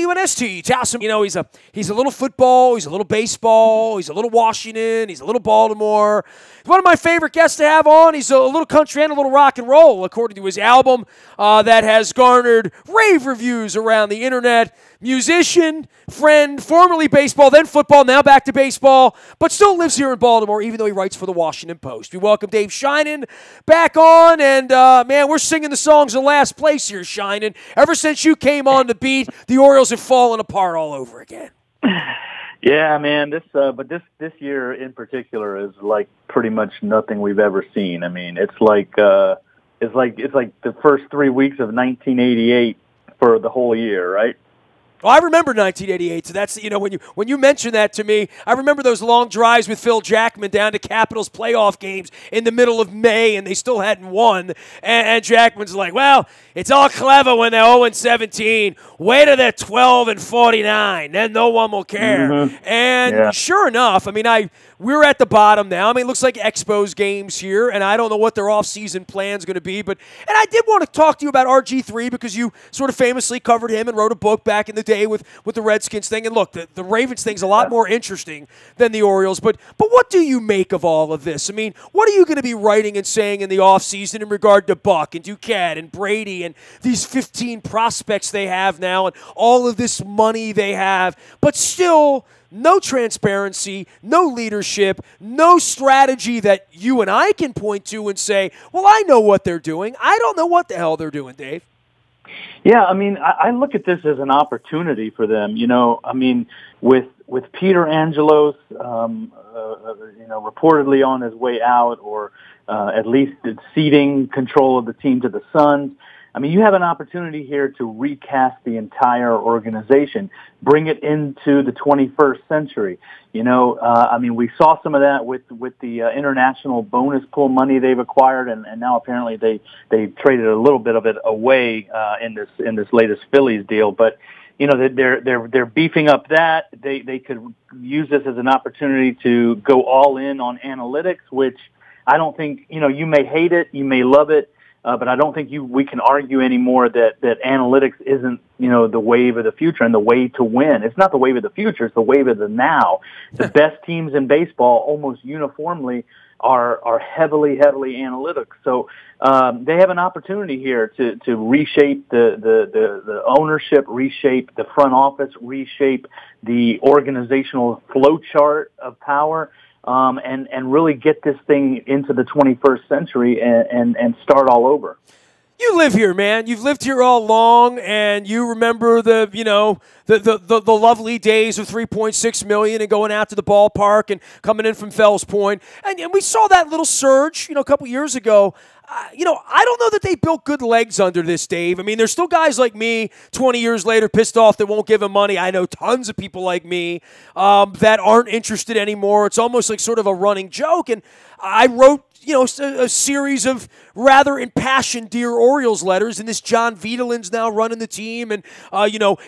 WNST, Towson, he's a little football, he's a little baseball, he's a little Washington, he's a little Baltimore. He's one of my favorite guests to have on. He's a little country and a little rock and roll, according to his album that has garnered rave reviews around the internet. Musician, friend, formerly baseball, then football, now back to baseball, but still lives here in Baltimore, even though he writes for the Washington Post. We welcome Dave Sheinin back on, and man, we're singing the songs in last place here, Sheinin. Ever since you came on the beat, the Orioles have fallen apart all over again. Yeah, man. This year in particular is like pretty much nothing we've ever seen. I mean, it's like the first 3 weeks of 1988 for the whole year, right? Well, I remember 1988, so that's, when you mentioned that to me, I remember those long drives with Phil Jackman down to Capitals playoff games in the middle of May, and they still hadn't won. And Jackman's like, well, it's all clever when they're 0-17. Wait till they're 12-49, then no one will care. Mm-hmm. And sure enough, I mean, we're at the bottom now. I mean, it looks like Expos games here, and I don't know what their off-season plan's going to be. And I did want to talk to you about RG3 because you sort of famously covered him and wrote a book back in the day with the Redskins thing. And look, the Ravens thing's a lot more interesting than the Orioles. But what do you make of all of this? I mean, what are you going to be writing and saying in the off-season in regard to Buck and Duquette and Brady and these 15 prospects they have now and all of this money they have, but still no transparency, no leadership, no strategy that you and I can point to and say, well, I know what they're doing. I don't know what the hell they're doing, Dave. Yeah, I mean, I look at this as an opportunity for them. I mean, with Peter Angelos, reportedly on his way out, or at least ceding control of the team to the Suns. I mean, you have an opportunity here to recast the entire organization, bring it into the 21st century. I mean, we saw some of that with the international bonus pool money they've acquired, and now apparently they traded a little bit of it away in this latest Phillies deal. But they're beefing up that. They could use this as an opportunity to go all in on analytics, which I don't think, you may hate it, you may love it. But I don't think we can argue anymore that analytics isn't, the wave of the future and the way to win. It's not the wave of the future, it's the wave of the now. The best teams in baseball almost uniformly are heavily analytic. So they have an opportunity here to reshape the ownership, reshape the front office, reshape the organizational flow chart of power. And really get this thing into the 21st century and start all over. You live here, man. You've lived here all along, and you remember the lovely days of $3.6 million and going out to the ballpark and coming in from Fells Point. And we saw that little surge, a couple years ago. I don't know that they built good legs under this, Dave. I mean, there's still guys like me 20 years later pissed off that won't give him money. I know tons of people like me that aren't interested anymore. It's almost like sort of a running joke. And I wrote, a series of rather impassioned Dear Orioles letters, and this John Vitalin's now running the team, and,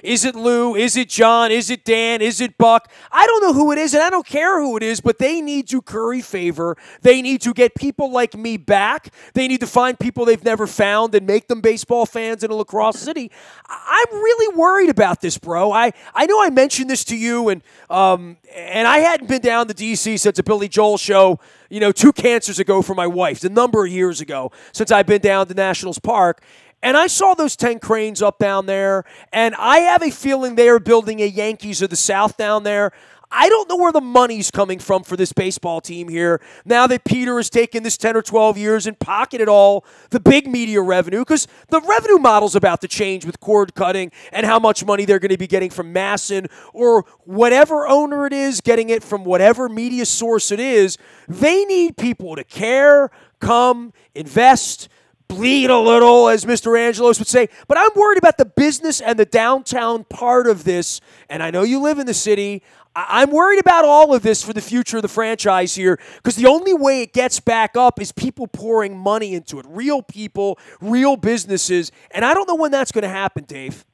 is it Lou? Is it John? Is it Dan? Is it Buck? I don't know who it is, and I don't care who it is, but they need to curry favor. They need to get people like me back. They need to find people they've never found and make them baseball fans in a lacrosse city. I'm really worried about this, bro. I know I mentioned this to you, and I hadn't been down to D.C. since a Billy Joel show, 2 cancers ago for my wife, a number of years ago, since I've been down to Nationals Park. And I saw those 10 cranes up down there, and I have a feeling they are building a Yankees of the South down there. I don't know where the money's coming from for this baseball team here now that Peter has taken this 10 or 12 years and pocketed all the big media revenue, because the revenue model's about to change with cord cutting and how much money they're going to be getting from Masson or whatever owner it is, getting it from whatever media source it is. They need people to care, come, invest, bleed a little, as Mr. Angelos would say. But I'm worried about the business and the downtown part of this, and I know you live in the city. I'm worried about all of this for the future of the franchise here, because the only way it gets back up is people pouring money into it, real people, real businesses, and I don't know when that's going to happen, Dave.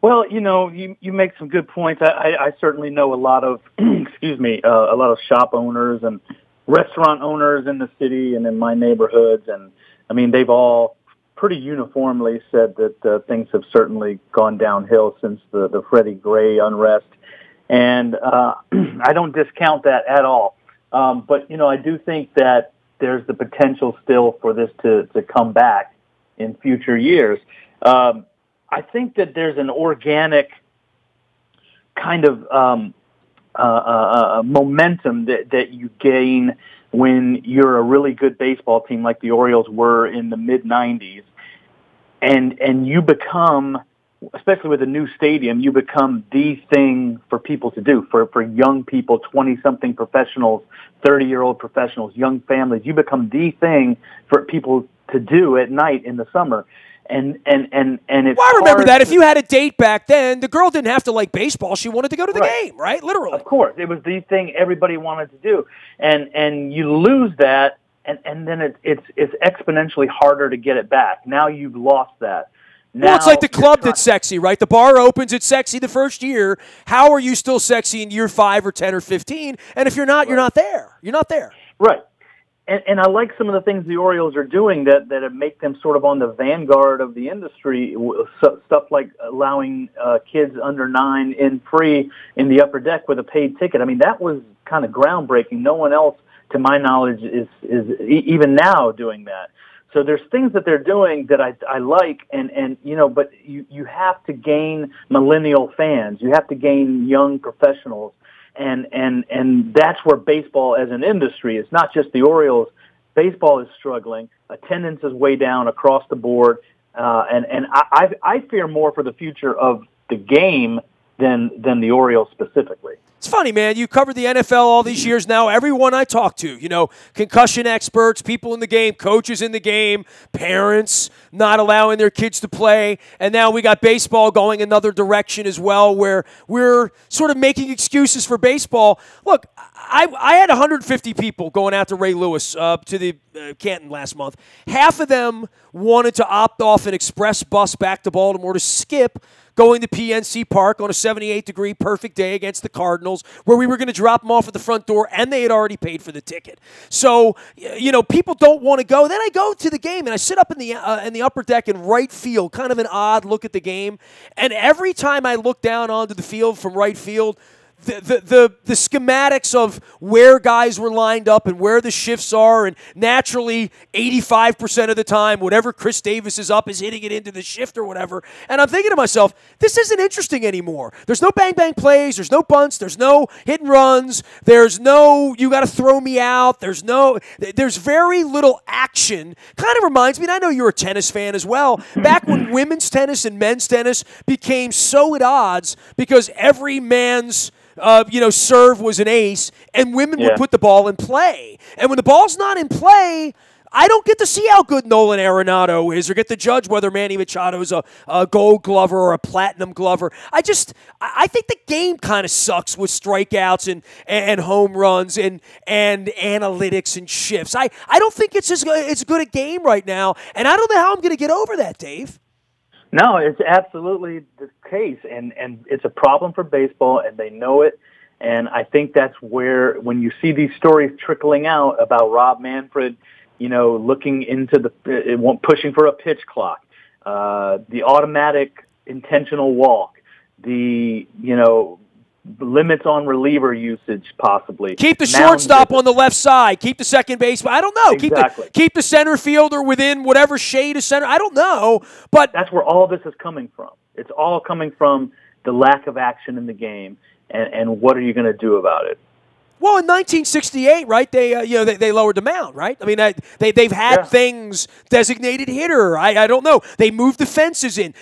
Well, you make some good points. I certainly know a lot of, a lot of shop owners and restaurant owners in the city and in my neighborhoods, and I mean, they've all pretty uniformly said that things have certainly gone downhill since the Freddie Gray unrest. And I don't discount that at all. But, I do think that there's the potential still for this to come back in future years. I think that there's an organic kind of momentum that you gain when you're a really good baseball team like the Orioles were in the mid-'90s, and you become, especially with a new stadium, you become the thing for people to do, for young people, 20-something professionals, 30-year-old professionals, young families. You become the thing for people to do at night in the summer. And it's well, I remember that. If you had a date back then, the girl didn't have to like baseball. She wanted to go to the game, right? Literally. Of course. It was the thing everybody wanted to do. And you lose that, and then it's exponentially harder to get it back. Now you've lost that. Now, well, it's like the club that's sexy, right? The bar opens, it's sexy the first year. How are you still sexy in year 5 or 10 or 15? And if you're not, you're not there. You're not there. Right. And I like some of the things the Orioles are doing that make them sort of on the vanguard of the industry. Stuff like allowing kids under 9 in free in the upper deck with a paid ticket. I mean, that was kind of groundbreaking. No one else, to my knowledge, is even now doing that. So there's things that they're doing that I like, but you have to gain millennial fans. You have to gain young professionals. And that's where baseball as an industry, it's not just the Orioles. Baseball is struggling. Attendance is way down across the board. And I fear more for the future of the game than the Orioles specifically. It's funny, man. You covered the NFL all these years now. Everyone I talk to, concussion experts, people in the game, coaches in the game, parents not allowing their kids to play. And now we got baseball going another direction as well, where we're sort of making excuses for baseball. Look, I had 150 people going out to Ray Lewis to the Canton last month. Half of them wanted to opt off an express bus back to Baltimore to skip going to PNC Park on a 78-degree perfect day against the Cardinals, where we were going to drop them off at the front door, and they had already paid for the ticket. So, people don't want to go. Then I go to the game, and I sit up in the upper deck in right field, kind of an odd look at the game. And every time I look down onto the field from right field, the schematics of where guys were lined up and where the shifts are, and naturally 85% of the time, whatever Chris Davis is up is hitting it into the shift or whatever. And I'm thinking to myself, this isn't interesting anymore. There's no bang-bang plays. There's no bunts. There's no hit and runs. There's no, you got to throw me out. There's very little action. Kind of reminds me, and I know you're a tennis fan as well, back when women's tennis and men's tennis became so at odds because every man's serve was an ace, and women would put the ball in play. And when the ball's not in play, I don't get to see how good Nolan Arenado is or get to judge whether Manny Machado is a gold glover or a platinum glover. I think the game kind of sucks with strikeouts and home runs and analytics and shifts. I don't think it's as good a game right now, and I don't know how I'm going to get over that, Dave. No, it's absolutely the case, and it's a problem for baseball, and they know it. And I think that's where, when you see these stories trickling out about Rob Manfred, looking into pushing for a pitch clock, the automatic intentional walk, the limits on reliever usage, possibly. Keep the shortstop on the left side. Keep the second baseman. I don't know. Exactly. Keep the center fielder within whatever shade of center. I don't know. But that's where all this is coming from. It's all coming from the lack of action in the game, and what are you going to do about it? Well, in 1968, right? They lowered the mound, right? I mean, they've had things designated hitter. I don't know. They moved the fences in.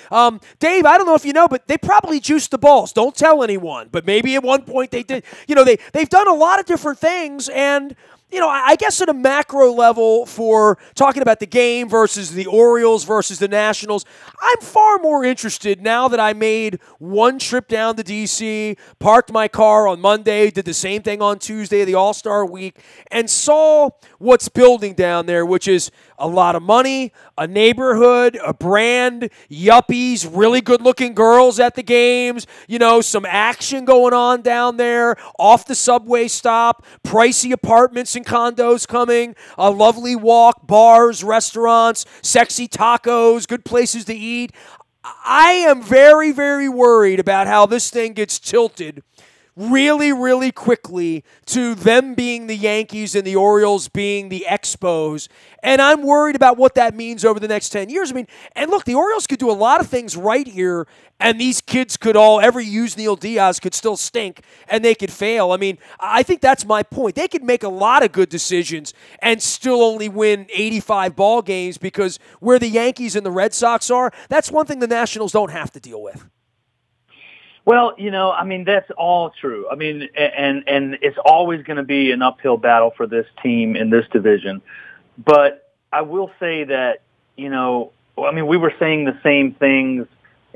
Dave, I don't know if you know, but they probably juiced the balls. Don't tell anyone, but maybe at one point they did. They've done a lot of different things, and I guess at a macro level, for talking about the game versus the Orioles versus the Nationals, I'm far more interested now that I made one trip down to D.C., parked my car on Monday, did the same thing on Tuesday of the All-Star week, and saw what's building down there, which is a lot of money, a neighborhood, a brand, yuppies, really good-looking girls at the games, some action going on down there, off the subway stop, pricey apartments and condos coming, a lovely walk, bars, restaurants, sexy tacos, good places to eat. I am very, very worried about how this thing gets tilted really, really quickly to them being the Yankees and the Orioles being the Expos. And I'm worried about what that means over the next 10 years. I mean, and look, the Orioles could do a lot of things right here, and these kids could all, every use Neil Diaz could still stink, and they could fail. I mean, I think that's my point. They could make a lot of good decisions and still only win 85 ball games, because where the Yankees and the Red Sox are, that's one thing the Nationals don't have to deal with. Well, that's all true. I mean, and it's always going to be an uphill battle for this team in this division. But I will say that, we were saying the same things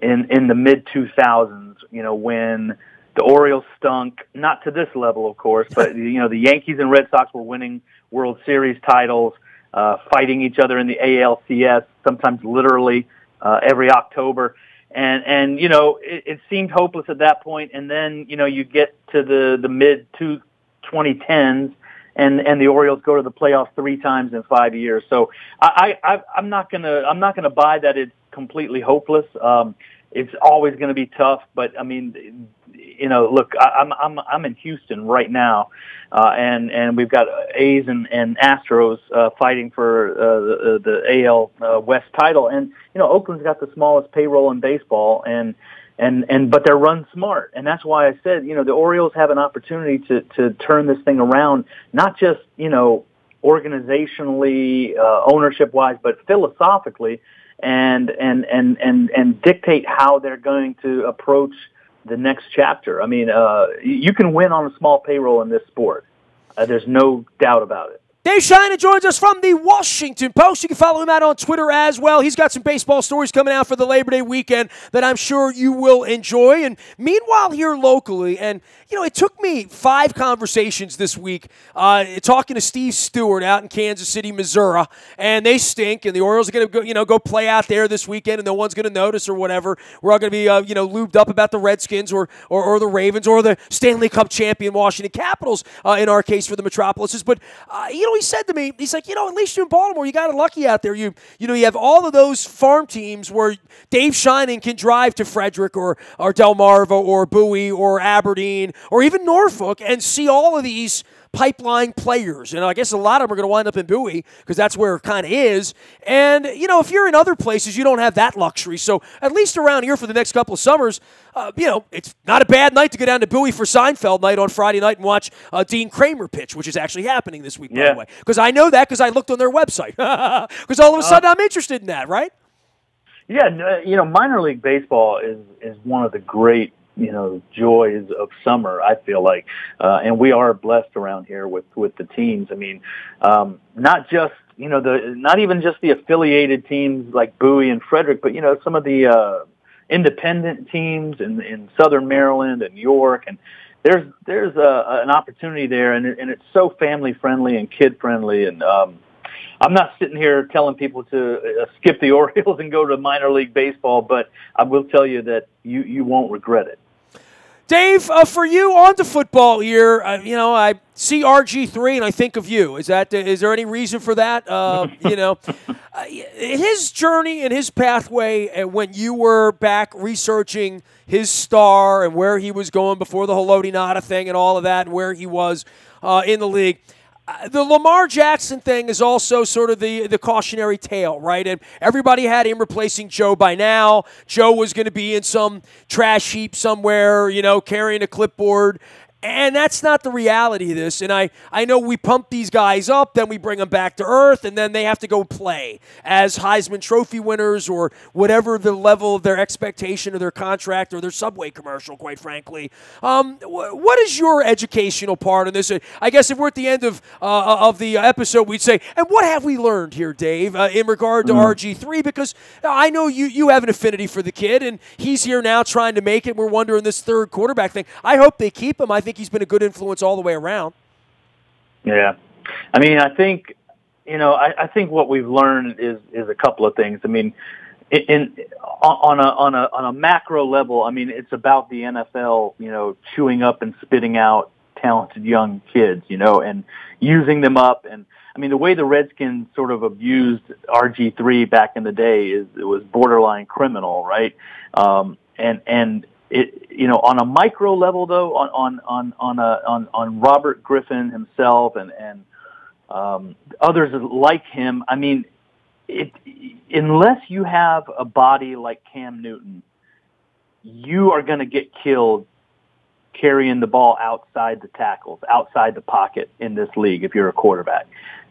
in the mid-2000s, when the Orioles stunk, not to this level, of course, but, the Yankees and Red Sox were winning World Series titles, fighting each other in the ALCS, sometimes literally every October. And it seemed hopeless at that point. And then, you get to the mid-2010s, and the Orioles go to the playoffs 3 times in 5 years. So I'm not gonna buy that it's completely hopeless. It's always going to be tough, but I mean, look, I'm in Houston right now, and we've got A's and Astros fighting for the AL West title, and Oakland's got the smallest payroll in baseball, but they're run smart, and that's why I said the Orioles have an opportunity to turn this thing around, not just organizationally, ownership wise, but philosophically. And dictate how they're going to approach the next chapter. I mean, you can win on a small payroll in this sport. There's no doubt about it. Dave Sheinin joins us from the Washington Post. You can follow him out on Twitter as well. He's got some baseball stories coming out for the Labor Day weekend that I'm sure you will enjoy. And meanwhile, here locally, and it took me 5 conversations this week talking to Steve Stewart out in Kansas City, Missouri, and they stink. And the Orioles are going to go play out there this weekend, and no one's going to notice or whatever. We're all going to be lubed up about the Redskins or the Ravens or the Stanley Cup champion Washington Capitals in our case for the Metropolises. But he said to me, he's like, at least in Baltimore, you got it lucky out there. You have all of those farm teams where Dave Sheinin can drive to Frederick or Delmarva or Bowie or Aberdeen or even Norfolk and see all of these pipeline players. And I guess a lot of them are going to wind up in Bowie because that's where it kind of is. And, if you're in other places, you don't have that luxury. So at least around here for the next couple of summers, it's not a bad night to go down to Bowie for Seinfeld night on Friday night and watch Dean Kramer pitch, which is actually happening this week, by the way. Because I know that because I looked on their website. Because all of a sudden I'm interested in that, right? Yeah, minor league baseball is one of the great joys of summer, I feel like. And we are blessed around here with the teams. I mean, not just, not even just the affiliated teams like Bowie and Frederick, but, some of the independent teams in Southern Maryland and York. And there's an opportunity there, and it's so family friendly and kid friendly. And I'm not sitting here telling people to skip the Orioles and go to minor league baseball, but I will tell you that you won't regret it. Dave, for you, on to football here. I see RG3 and I think of you. Is there any reason for that? His journey and his pathway when you were back researching his star and where he was going before the Haloti Ngata thing and all of that and where he was in the league. The Lamar Jackson thing is also sort of the cautionary tale, right? And everybody had him replacing Joe by now. Joe was going to be in some trash heap somewhere, carrying a clipboard. And that's not the reality of this. And I know we pump these guys up, then we bring them back to earth, and then they have to go play as Heisman Trophy winners or whatever the level of their expectation or their contract or their Subway commercial, quite frankly. What is your educational part in this? I guess if we're at the end of the episode, we'd say, and what have we learned here, Dave, in regard to RG3? Because I know you have an affinity for the kid, and he's here now trying to make it. We're wondering this third quarterback thing. I hope they keep him. I think he's been a good influence all the way around. Yeah. I mean, I think I think what we've learned is a couple of things. I mean, on a macro level, I mean, it's about the NFL, chewing up and spitting out talented young kids, and using them up. And I mean, the way the Redskins sort of abused RG3 back in the day it was borderline criminal, right? And it, on a micro level though, on Robert Griffin himself and others like him, I mean, unless you have a body like Cam Newton, you are going to get killed carrying the ball outside the tackles, outside the pocket in this league if you're a quarterback.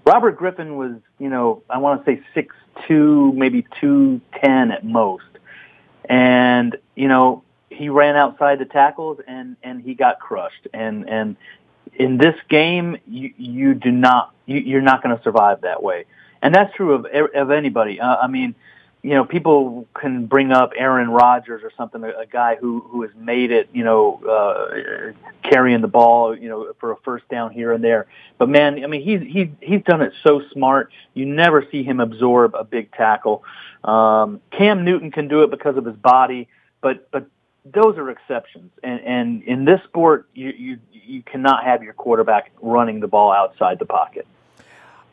Robert Griffin was, I want to say 6'2", maybe 210 at most. And, he ran outside the tackles and he got crushed. And in this game, you're not going to survive that way. And that's true of anybody. I mean, people can bring up Aaron Rodgers or something, a guy who has made it, carrying the ball, for a first down here and there. But man, I mean, he's done it so smart. You never see him absorb a big tackle. Cam Newton can do it because of his body, but those are exceptions. And in this sport, you cannot have your quarterback running the ball outside the pocket.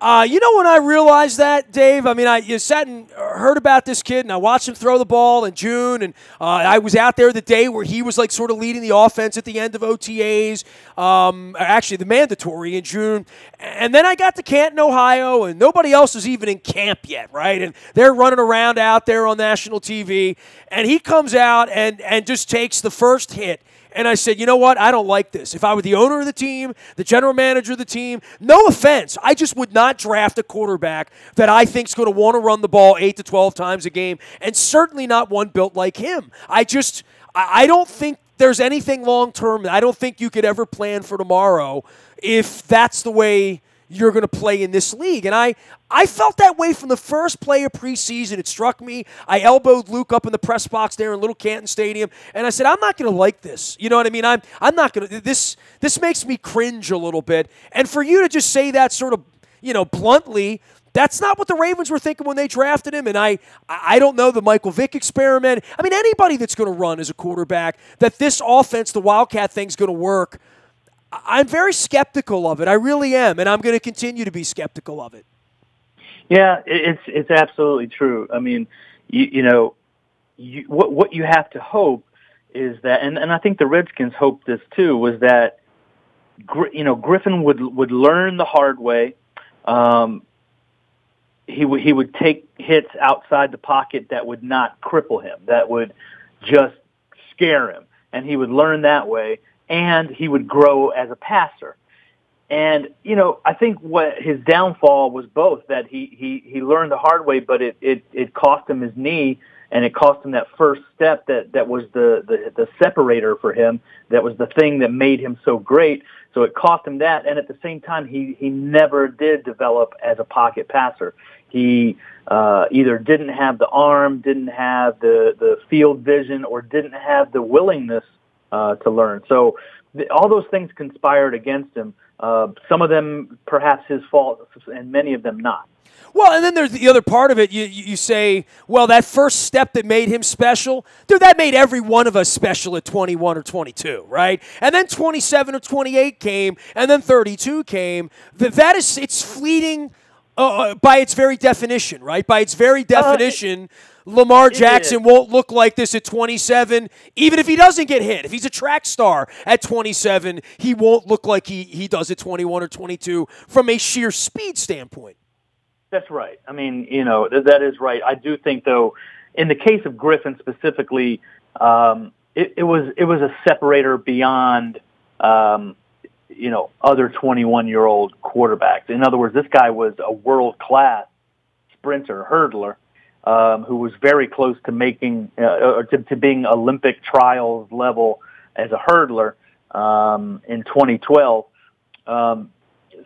When I realized that, Dave, I mean, I sat and heard about this kid, and I watched him throw the ball in June, and I was out there the day where he was, like, sort of leading the offense at the end of OTAs, actually the mandatory in June. And then I got to Canton, Ohio, and nobody else is even in camp yet, right? And they're running around out there on national TV, and he comes out and just takes the first hit. And I said, you know what? I don't like this. If I were the owner of the team, the general manager of the team, no offense, I just would not draft a quarterback that I think is going to want to run the ball 8 to 12 times a game, and certainly not one built like him. I don't think there's anything long-term. I don't think you could ever plan for tomorrow if that's the way you're going to play in this league. And I felt that way from the first play of preseason. It struck me. I elbowed Luke up in the press box there in Little Canton Stadium, and I said, I'm not going to like this. You know what I mean? I'm not going to. This makes me cringe a little bit. And for you to just say that sort of, bluntly, that's not what the Ravens were thinking when they drafted him. And I don't know the Michael Vick experiment. I mean, anybody that's going to run as a quarterback, that this offense, the Wildcat thing's going to work, I'm very skeptical of it. I really am, and I'm going to continue to be skeptical of it. Yeah, it's absolutely true. I mean, what you have to hope is that, and I think the Redskins hoped this too, was that Griffin would learn the hard way. He would take hits outside the pocket that would not cripple him, that would just scare him, and he would learn that way. And he would grow as a passer. And, I think what his downfall was both, that he learned the hard way, but it cost him his knee, and it cost him that first step that was the separator for him, that was the thing that made him so great. So it cost him that, and at the same time, he never did develop as a pocket passer. He either didn't have the arm, didn't have the field vision, or didn't have the willingness to learn. So all those things conspired against him. Some of them perhaps his fault, and many of them not. Well, and then there's the other part of it. You say, well, that first step that made him special, dude, that made every one of us special at 21 or 22, right? And then 27 or 28 came, and then 32 came. It's fleeting by its very definition, right? By its very definition, Lamar Jackson won't look like this at 27, even if he doesn't get hit. If he's a track star at 27, he won't look like he does at 21 or 22 from a sheer speed standpoint. That's right. I mean, that is right. I do think, though, in the case of Griffin specifically, it was a separator beyond, other 21-year-old quarterbacks. In other words, this guy was a world-class sprinter, hurdler, who was very close to making to being Olympic trials level as a hurdler in 2012.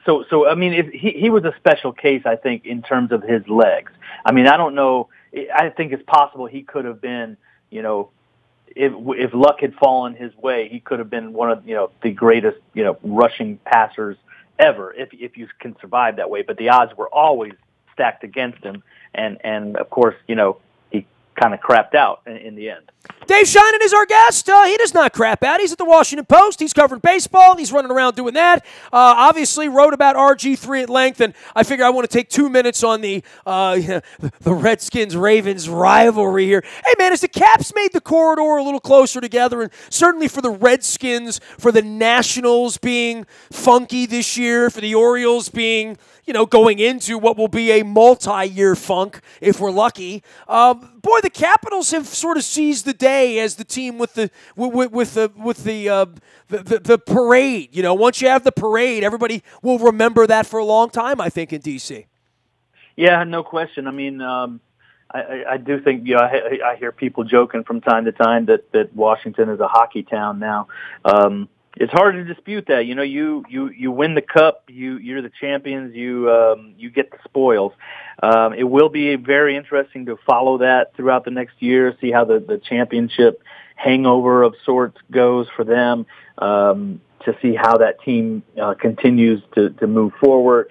So I mean, he was a special case, I think, in terms of his legs. I mean, I don't know. I think it's possible he could have been, if luck had fallen his way, he could have been one of the greatest rushing passers ever if you can survive that way. But the odds were always stacked against him, and of course, he kind of crapped out in the end. Dave Sheinin is our guest. He does not crap out. He's at the Washington Post. He's covering baseball. He's running around doing that. Obviously, wrote about RG3 at length, and I figure I want to take 2 minutes on the Redskins-Ravens rivalry here. Hey, man, as the Caps made the corridor a little closer together, and certainly for the Redskins, for the Nationals being funky this year, for the Orioles being, going into what will be a multi-year funk if we're lucky. Boy, the Capitals have sort of seized the day as the team with the parade. Once you have the parade, everybody will remember that for a long time, I think, in D.C. Yeah, no question. I mean, I do think I hear people joking from time to time that Washington is a hockey town now. It's hard to dispute that. You win the cup, you're the champions, you get the spoils. It will be very interesting to follow that throughout the next year, see how the championship hangover of sorts goes for them, to see how that team continues to move forward.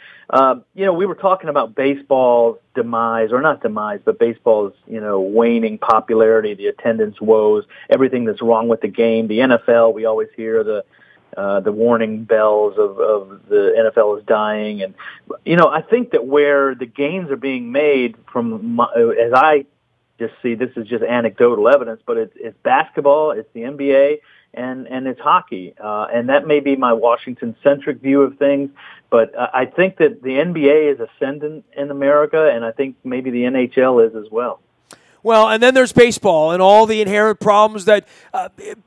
We were talking about baseball's demise, or not demise, but baseball's, waning popularity, the attendance woes, everything that's wrong with the game. The NFL, we always hear the warning bells of the NFL is dying. And, I think that where the gains are being made as I just see, this is just anecdotal evidence, but it's basketball, it's the NBA, and it's hockey. And that may be my Washington-centric view of things, but I think that the NBA is ascendant in America, and I think maybe the NHL is as well. Well, and then there's baseball and all the inherent problems that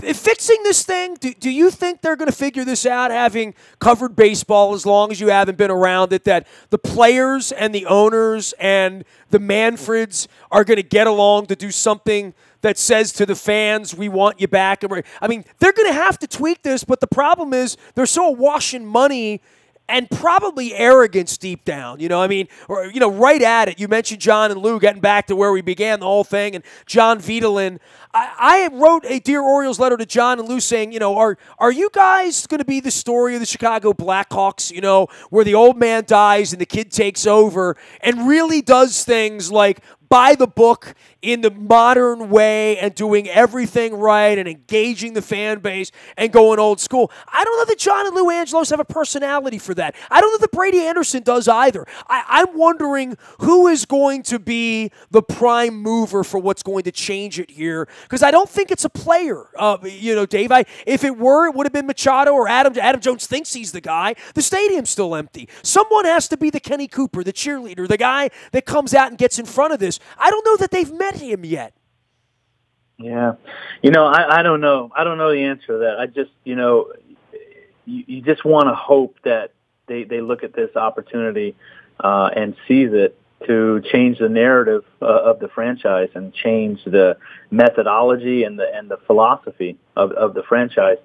fixing this thing, do you think they're going to figure this out, having covered baseball as long as you haven't been around it, that the players and the owners and the Manfreds are going to get along to do something that says to the fans, we want you back? I mean, they're going to have to tweak this, but the problem is they're so awash in money and probably arrogance deep down, right at it. You mentioned John and Lou, getting back to where we began the whole thing, and John Vitelin. I wrote a Dear Orioles letter to John and Lou saying, are you guys going to be the story of the Chicago Blackhawks, where the old man dies and the kid takes over and really does things like by the book in the modern way and doing everything right and engaging the fan base and going old school? I don't know that John and Lou Angelos have a personality for that. I don't know that Brady Anderson does either. I'm wondering who is going to be the prime mover for what's going to change it here, because I don't think it's a player. Dave, if it were, it would have been Machado or Adam. Adam Jones thinks he's the guy. The stadium's still empty. Someone has to be the Kenny Cooper, the cheerleader, the guy that comes out and gets in front of this. I don't know that they've met him yet. Yeah. I don't know. I don't know the answer to that. I just, you just want to hope that they look at this opportunity and seize it to change the narrative of the franchise and change the methodology and the philosophy of the franchise.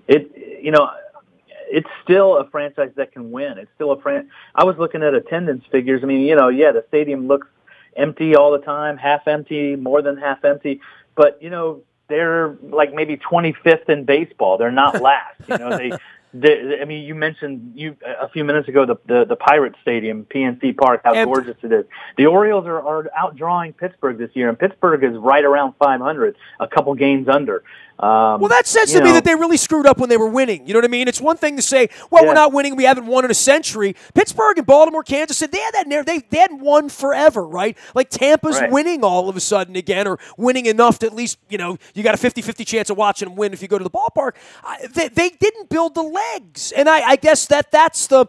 It's still a franchise that can win. It's still I was looking at attendance figures. I mean, the stadium looks empty all the time, half empty, more than half empty. But, they're like maybe 25th in baseball. They're not last. I mean, you mentioned a few minutes ago the Pirates Stadium, PNC Park, how gorgeous it is. The Orioles are outdrawing Pittsburgh this year, and Pittsburgh is right around 500, a couple games under. Well, that says to me that they really screwed up when they were winning. You know what I mean? It's one thing to say, we're not winning, we haven't won in a century. Pittsburgh and Baltimore, Kansas City, they had that narrative. They hadn't won forever, right? Like Tampa's winning all of a sudden again, or winning enough to at least, you got a 50-50 chance of watching them win if you go to the ballpark. They didn't build the legs. And I guess that's the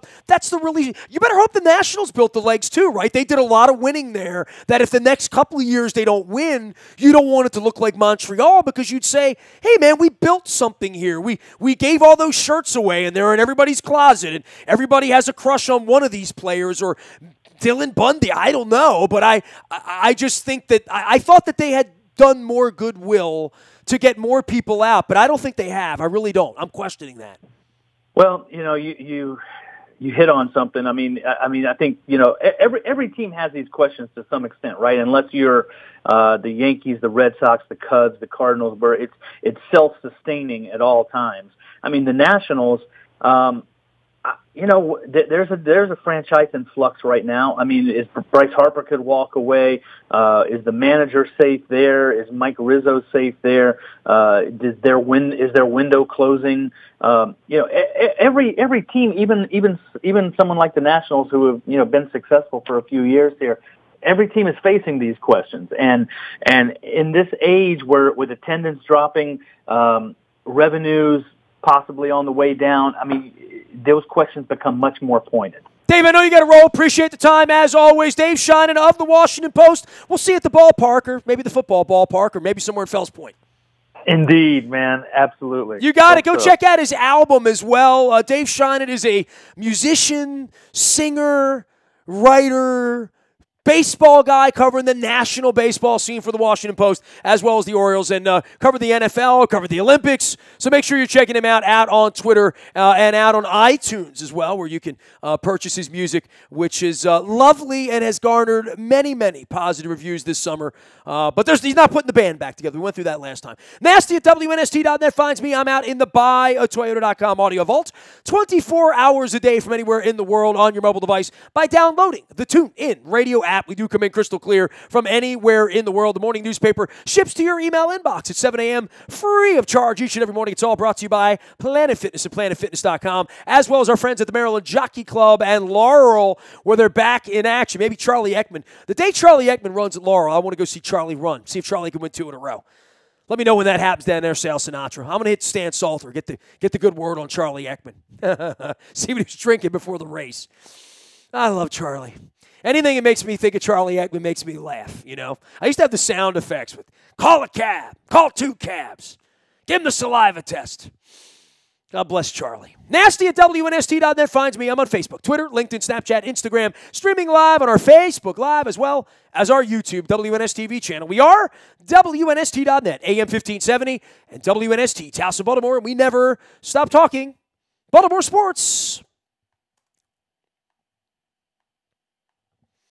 really, you better hope the Nationals built the legs too, right? They did a lot of winning there, that if the next couple of years they don't win, you don't want it to look like Montreal, because you'd say, hey, man, we built something here. We gave all those shirts away, and they're in everybody's closet, and everybody has a crush on one of these players, or Dylan Bundy. I don't know, but I just think that I thought that they had done more goodwill to get more people out, but I don't think they have. I really don't. I'm questioning that. Well, you hit on something. I mean, I think every team has these questions to some extent, right? Unless you're the Yankees, the Red Sox, the Cubs, the Cardinals, where it's self-sustaining at all times. I mean, the Nationals. there's a franchise in flux right now. I mean, is Bryce Harper could walk away? Is the manager safe there? Is Mike Rizzo safe there? Is their window closing? Every team, even someone like the Nationals, who have been successful for a few years here. Every team is facing these questions, and in this age with attendance dropping, revenues possibly on the way down, I mean, those questions become much more pointed. Dave, I know you got to roll. Appreciate the time, as always. Dave Sheinin of the Washington Post. We'll see you at the ballpark, or maybe the football ballpark, or maybe somewhere in Fells Point. Indeed, man. Absolutely. You got it. Go check out his album as well. Dave Sheinin is a musician, singer, writer, baseball guy covering the national baseball scene for the Washington Post, as well as the Orioles, and covered the NFL, covered the Olympics. So make sure you're checking him out on Twitter and out on iTunes as well, where you can purchase his music, which is lovely and has garnered many, many positive reviews this summer. But he's not putting the band back together. We went through that last time. Nasty at WNST.net finds me. I'm out in the buyatoyota.com audio vault 24 hours a day from anywhere in the world on your mobile device by downloading the TuneIn radio app. We do come in crystal clear from anywhere in the world. The morning newspaper ships to your email inbox at 7 a.m. free of charge each and every morning. It's all brought to you by Planet Fitness at planetfitness.com, as well as our friends at the Maryland Jockey Club and Laurel, where they're back in action. Maybe Charlie Ekman. The day Charlie Ekman runs at Laurel, I want to go see Charlie run, see if Charlie can win 2 in a row. Let me know when that happens down there, Sal Sinatra. I'm going to hit Stan Salter, get the good word on Charlie Ekman. See what he's drinking before the race. I love Charlie. Anything that makes me think of Charlie Ekman makes me laugh, I used to have the sound effects with call a cab, call 2 cabs, give him the saliva test. God bless Charlie. Nasty at WNST.net finds me. I'm on Facebook, Twitter, LinkedIn, Snapchat, Instagram, streaming live on our Facebook Live, as well as our YouTube WNS TV channel. We are WNST.net, AM 1570, and WNST, Towson, Baltimore, and we never stop talking Baltimore sports.